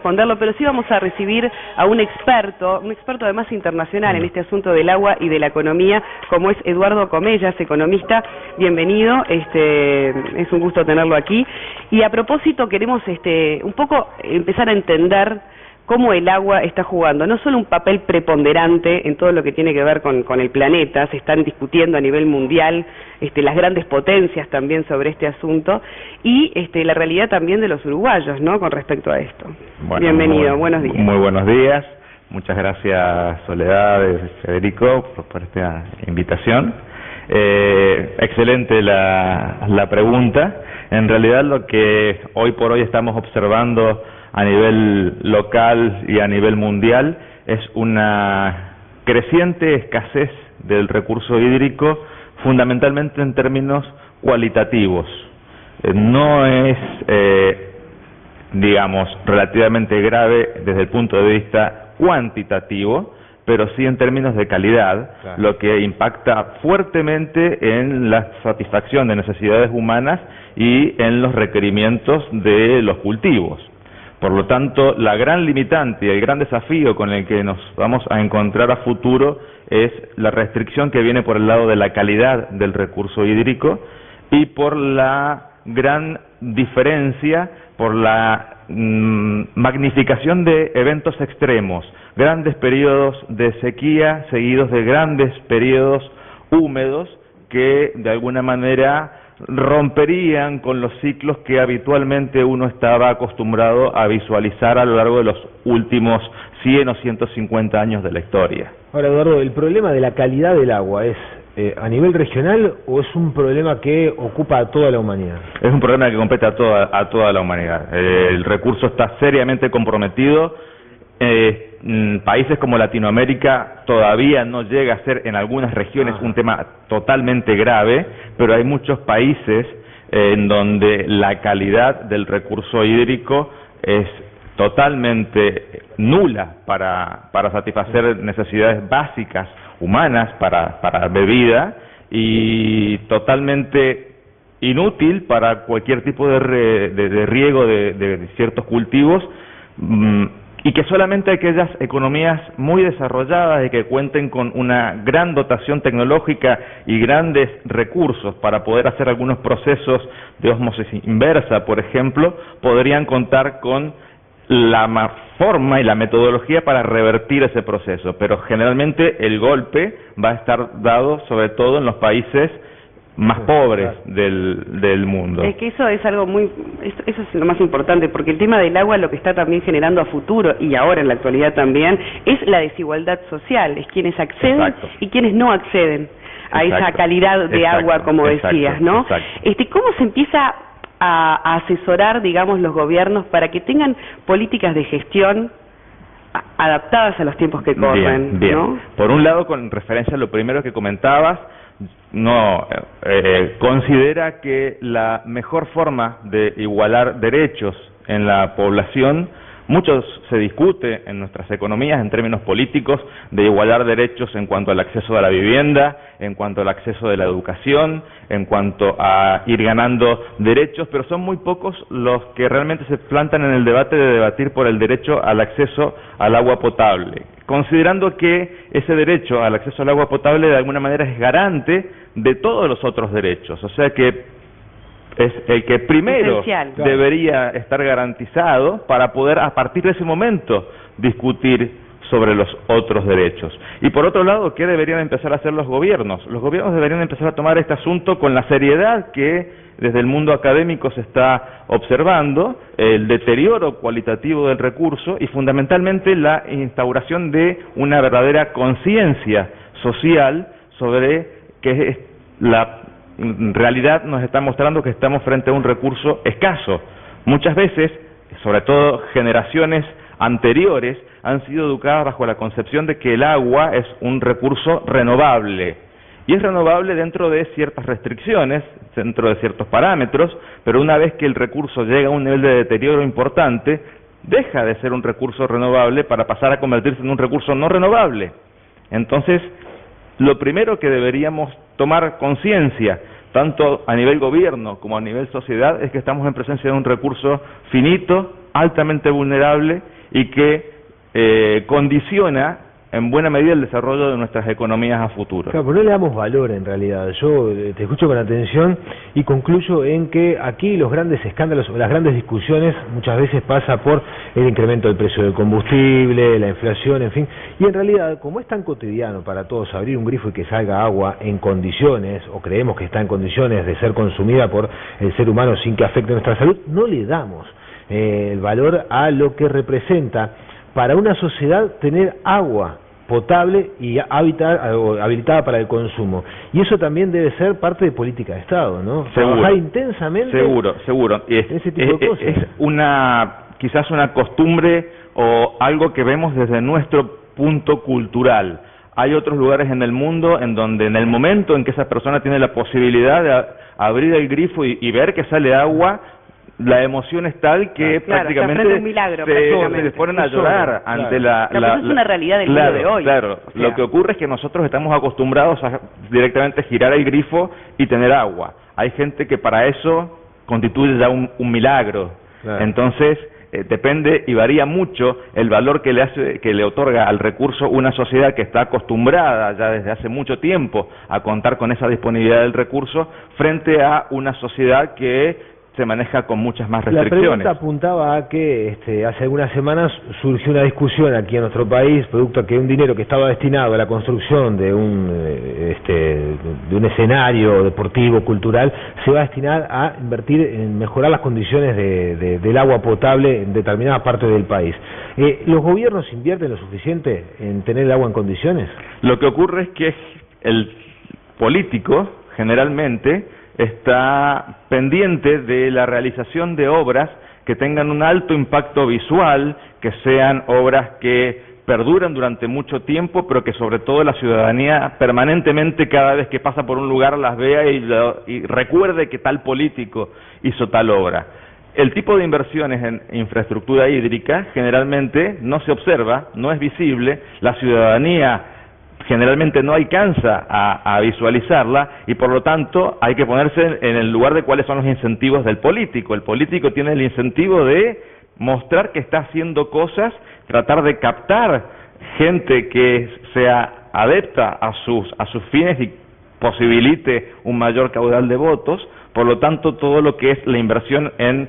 Responderlo, pero sí vamos a recibir a un experto además internacional en este asunto del agua y de la economía, como es Eduardo Comellas, economista. Bienvenido, es un gusto tenerlo aquí. Y a propósito queremos un poco empezar a entender cómo el agua está jugando no solo un papel preponderante en todo lo que tiene que ver con el planeta. Se están discutiendo a nivel mundial las grandes potencias también sobre este asunto, y la realidad también de los uruguayos, ¿no?, con respecto a esto. Bueno, bienvenido, buenos días. Muy buenos días, muchas gracias Soledad, Federico, por esta invitación. Excelente la pregunta. En realidad lo que hoy por hoy estamos observando a nivel local y a nivel mundial es una creciente escasez del recurso hídrico, fundamentalmente en términos cualitativos. No es, digamos, relativamente grave desde el punto de vista cuantitativo, pero sí en términos de calidad, claro, lo que impacta fuertemente en la satisfacción de necesidades humanas y en los requerimientos de los cultivos. Por lo tanto, la gran limitante y el gran desafío con el que nos vamos a encontrar a futuro es la restricción que viene por el lado de la calidad del recurso hídrico y por la gran diferencia, por la magnificación de eventos extremos, grandes periodos de sequía seguidos de grandes periodos húmedos que de alguna manera romperían con los ciclos que habitualmente uno estaba acostumbrado a visualizar a lo largo de los últimos 100 o 150 años de la historia. Ahora, Eduardo, ¿el problema de la calidad del agua es a nivel regional o es un problema que ocupa a toda la humanidad? Es un problema que compete a toda la humanidad. El recurso está seriamente comprometido. Países como Latinoamérica todavía no llega a ser en algunas regiones un tema totalmente grave, pero hay muchos países en donde la calidad del recurso hídrico es totalmente nula para satisfacer necesidades básicas humanas, para bebida, y totalmente inútil para cualquier tipo de riego de ciertos cultivos, y que solamente aquellas economías muy desarrolladas y que cuenten con una gran dotación tecnológica y grandes recursos para poder hacer algunos procesos de ósmosis inversa, por ejemplo, podrían contar con la forma y la metodología para revertir ese proceso. Pero generalmente el golpe va a estar dado sobre todo en los países más pobres del mundo. Es que eso es algo eso es lo más importante, porque el tema del agua lo que está también generando a futuro, y ahora en la actualidad también, es la desigualdad social, es quienes acceden y quienes no acceden a esa calidad de agua, como decías, ¿no? ¿Cómo se empieza a asesorar, digamos, los gobiernos para que tengan políticas de gestión adaptadas a los tiempos que corren? Bien. ¿No? Por un lado, con referencia a lo primero que comentabas, considera que la mejor forma de igualar derechos en la población, mucho se discute en nuestras economías en términos políticos de igualar derechos en cuanto al acceso a la vivienda, en cuanto al acceso de la educación, en cuanto a ir ganando derechos, pero son muy pocos los que realmente se plantan en el debate de debatir por el derecho al acceso al agua potable, considerando que ese derecho al acceso al agua potable de alguna manera es garante de todos los otros derechos, o sea que es el que primero debería estar garantizado para poder a partir de ese momento discutir sobre los otros derechos. Y por otro lado, ¿qué deberían empezar a hacer los gobiernos? Los gobiernos deberían empezar a tomar este asunto con la seriedad que desde el mundo académico se está observando, el deterioro cualitativo del recurso y fundamentalmente la instauración de una verdadera conciencia social sobre que en realidad nos está mostrando que estamos frente a un recurso escaso. Muchas veces, sobre todo generaciones anteriores, han sido educadas bajo la concepción de que el agua es un recurso renovable. Y es renovable dentro de ciertas restricciones, dentro de ciertos parámetros, pero una vez que el recurso llega a un nivel de deterioro importante, deja de ser un recurso renovable para pasar a convertirse en un recurso no renovable. Entonces, lo primero que deberíamos tomar conciencia, tanto a nivel gobierno como a nivel sociedad, es que estamos en presencia de un recurso finito, altamente vulnerable y que condiciona en buena medida el desarrollo de nuestras economías a futuro. Claro, pero no le damos valor en realidad. Yo te escucho con atención y concluyo en que aquí los grandes escándalos o las grandes discusiones muchas veces pasa por el incremento del precio del combustible, la inflación, en fin. Y en realidad, como es tan cotidiano para todos abrir un grifo y que salga agua en condiciones, o creemos que está en condiciones de ser consumida por el ser humano sin que afecte nuestra salud, no le damos el valor a lo que representa para una sociedad tener agua potable y habilitada para el consumo. Y eso también debe ser parte de política de Estado, ¿no? Seguro. Trabajar intensamente. Seguro. Y ese tipo de cosas. Es quizás una costumbre o algo que vemos desde nuestro punto cultural. Hay otros lugares en el mundo en donde en el momento en que esa persona tiene la posibilidad de abrir el grifo y ver que sale agua, la emoción es tal que prácticamente se un milagro, se ponen a llorar ante la es una realidad del día de hoy. Claro, o sea, lo que ocurre es que nosotros estamos acostumbrados a directamente girar el grifo y tener agua. Hay gente que para eso constituye ya un milagro. Claro. Entonces, depende y varía mucho el valor que le otorga al recurso una sociedad que está acostumbrada ya desde hace mucho tiempo a contar con esa disponibilidad del recurso frente a una sociedad que se maneja con muchas más restricciones. La pregunta apuntaba a que hace algunas semanas surgió una discusión aquí en nuestro país, producto a que un dinero que estaba destinado a la construcción de un escenario deportivo, cultural, se va a destinar a invertir en mejorar las condiciones del agua potable en determinada parte del país. ¿Los gobiernos invierten lo suficiente en tener el agua en condiciones? Lo que ocurre es que el político, generalmente, está pendiente de la realización de obras que tengan un alto impacto visual, que sean obras que perduran durante mucho tiempo, pero que sobre todo la ciudadanía permanentemente cada vez que pasa por un lugar las vea y recuerde que tal político hizo tal obra. El tipo de inversiones en infraestructura hídrica generalmente no se observa, no es visible, la ciudadanía generalmente no alcanza a visualizarla y por lo tanto hay que ponerse en el lugar de cuáles son los incentivos del político. El político tiene el incentivo de mostrar que está haciendo cosas, tratar de captar gente que sea adepta a sus fines y posibilite un mayor caudal de votos. Por lo tanto, todo lo que es la inversión en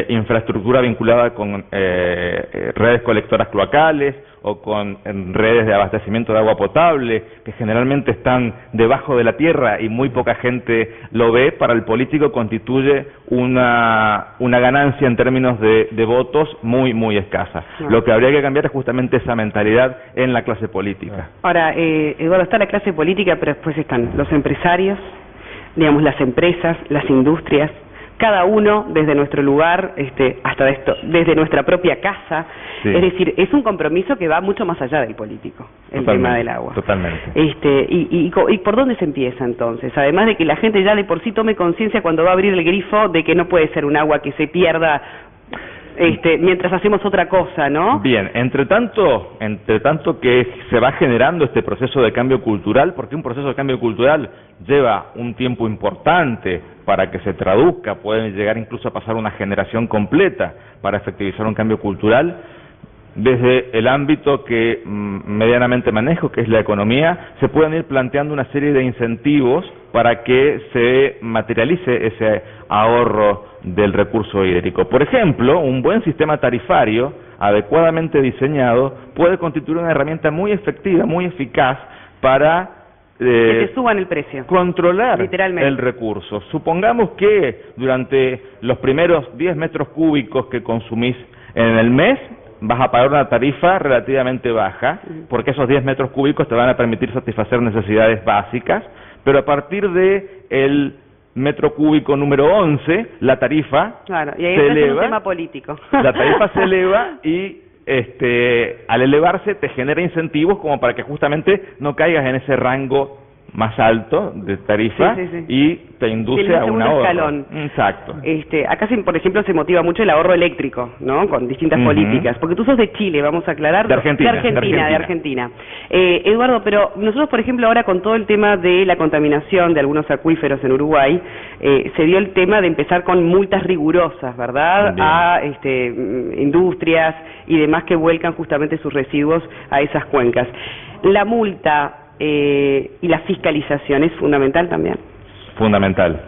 infraestructura vinculada con redes colectoras cloacales o con redes de abastecimiento de agua potable, que generalmente están debajo de la tierra y muy poca gente lo ve, para el político constituye una ganancia en términos de votos muy escasa. Lo que habría que cambiar es justamente esa mentalidad en la clase política. Ahora, Eduardo, está la clase política, pero después están los empresarios, digamos, las empresas, las industrias, cada uno desde nuestro lugar, hasta desde nuestra propia casa. Sí. Es decir, es un compromiso que va mucho más allá del político, el tema del agua. Totalmente. ¿Y por dónde se empieza entonces? Además de que la gente ya de por sí tome conciencia cuando va a abrir el grifo de que no puede ser un agua que se pierda mientras hacemos otra cosa, ¿no? Bien, entre tanto que se va generando este proceso de cambio cultural, porque un proceso de cambio cultural lleva un tiempo importante para que se traduzca, puede llegar incluso a pasar una generación completa para efectivizar un cambio cultural. Desde el ámbito que medianamente manejo, que es la economía, se pueden ir planteando una serie de incentivos para que se materialice ese ahorro del recurso hídrico. Por ejemplo, un buen sistema tarifario adecuadamente diseñado puede constituir una herramienta muy efectiva, muy eficaz para que te suban el precio, controlar el recurso. Supongamos que durante los primeros 10 metros cúbicos que consumís en el mes vas a pagar una tarifa relativamente baja, porque esos 10 metros cúbicos te van a permitir satisfacer necesidades básicas, pero a partir de el metro cúbico número 11, la tarifa y ahí se eleva. Es un tema político. La tarifa se eleva y al elevarse te genera incentivos como para que justamente no caigas en ese rango más alto de tarifa y te induce a un ahorro. Escalón. Exacto. Acá, por ejemplo, se motiva mucho el ahorro eléctrico, ¿no? Con distintas políticas. Porque tú sos de Chile, vamos a aclarar. De Argentina. De Argentina. Eduardo, pero nosotros, por ejemplo, ahora con todo el tema de la contaminación de algunos acuíferos en Uruguay, se dio el tema de empezar con multas rigurosas, ¿verdad? Bien. A industrias y demás que vuelcan justamente sus residuos a esas cuencas. La multa y la fiscalización es fundamental también. Fundamental.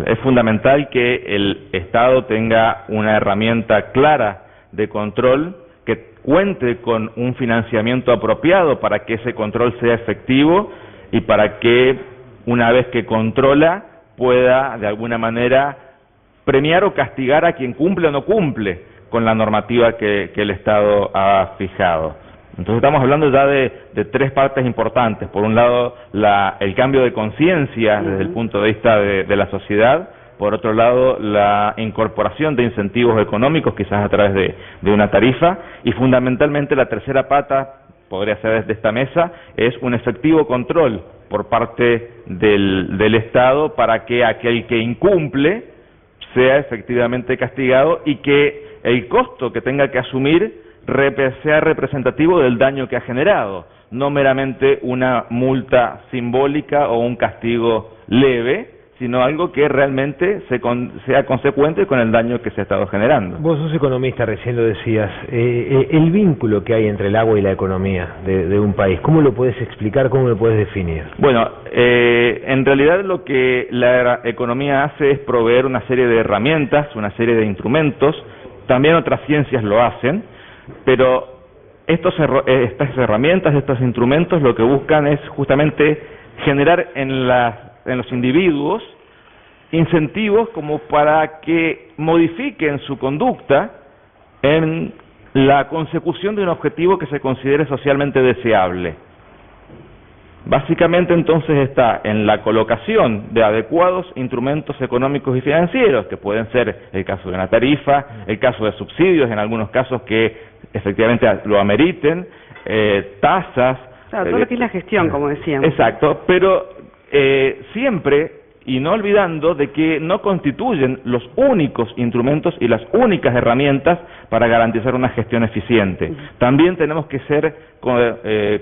Es fundamental que el Estado tenga una herramienta clara de control, que cuente con un financiamiento apropiado para que ese control sea efectivo y para que, una vez que controla, pueda de alguna manera premiar o castigar a quien cumple o no cumple con la normativa que el Estado ha fijado. Entonces estamos hablando ya de tres partes importantes. Por un lado, el cambio de conciencia desde el punto de vista de la sociedad. Por otro lado, la incorporación de incentivos económicos, quizás a través de una tarifa. Y fundamentalmente la tercera pata, podría ser desde esta mesa, es un efectivo control por parte del Estado para que aquel que incumple sea efectivamente castigado y que el costo que tenga que asumir sea representativo del daño que ha generado, no meramente una multa simbólica o un castigo leve, sino algo que realmente sea consecuente con el daño que se ha estado generando. Vos sos economista, recién lo decías. El vínculo que hay entre el agua y la economía de un país, ¿cómo lo puedes explicar, cómo lo puedes definir? Bueno, en realidad lo que la economía hace es proveer una serie de herramientas, una serie de instrumentos, también otras ciencias lo hacen, pero estas herramientas, estos instrumentos, lo que buscan es justamente generar en los individuos incentivos como para que modifiquen su conducta en la consecución de un objetivo que se considere socialmente deseable. Básicamente entonces está en la colocación de adecuados instrumentos económicos y financieros, que pueden ser el caso de una tarifa, el caso de subsidios, en algunos casos que efectivamente lo ameriten, tasas. Claro, todo lo que es la gestión, como decíamos. Exacto, pero siempre, y no olvidando de que no constituyen los únicos instrumentos y las únicas herramientas para garantizar una gestión eficiente. También tenemos que ser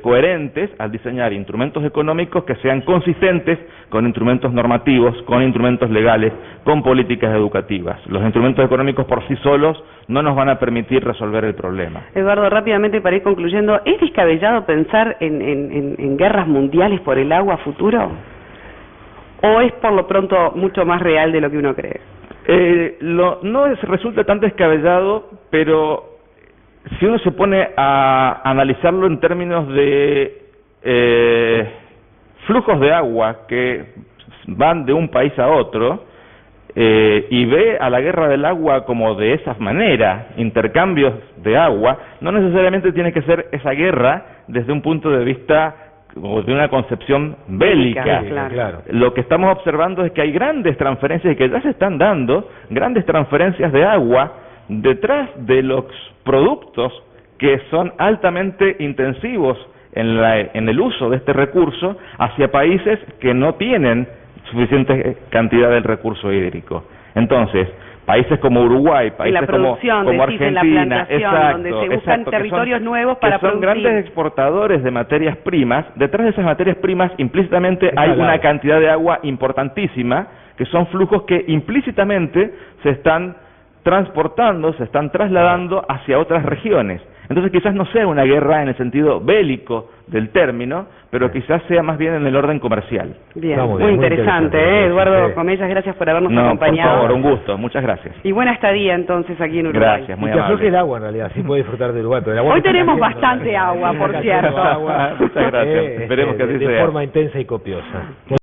coherentes al diseñar instrumentos económicos que sean consistentes con instrumentos normativos, con instrumentos legales, con políticas educativas. Los instrumentos económicos por sí solos no nos van a permitir resolver el problema. Eduardo, rápidamente para ir concluyendo, ¿es descabellado pensar en guerras mundiales por el agua a futuro? ¿O es por lo pronto mucho más real de lo que uno cree? Resulta tan descabellado, pero si uno se pone a analizarlo en términos de flujos de agua que van de un país a otro, y ve a la guerra del agua como de esa manera, intercambios de agua, no necesariamente tiene que ser esa guerra desde un punto de vista o de una concepción bélica. Claro. Lo que estamos observando es que hay grandes transferencias y que ya se están dando grandes transferencias de agua detrás de los productos que son altamente intensivos en el uso de este recurso hacia países que no tienen suficiente cantidad del recurso hídrico. Entonces, países como Uruguay, países como Argentina, donde se buscan territorios nuevos para que son producir. grandes exportadores de materias primas. Detrás de esas materias primas implícitamente hay una cantidad de agua importantísima, que son flujos que implícitamente se están transportando, se están trasladando hacia otras regiones. Entonces quizás no sea una guerra en el sentido bélico del término, pero quizás sea más bien en el orden comercial. Bien, muy interesante, Eduardo Comellas, gracias por habernos acompañado. Por favor, un gusto, muchas gracias. Y buena estadía entonces aquí en Uruguay. Gracias, muy amable. amable. Que el agua en realidad, sí puede disfrutar del Uruguay, pero el agua hoy tenemos bastante agua, por cierto. Muchas gracias, esperemos que así sea. De forma intensa y copiosa.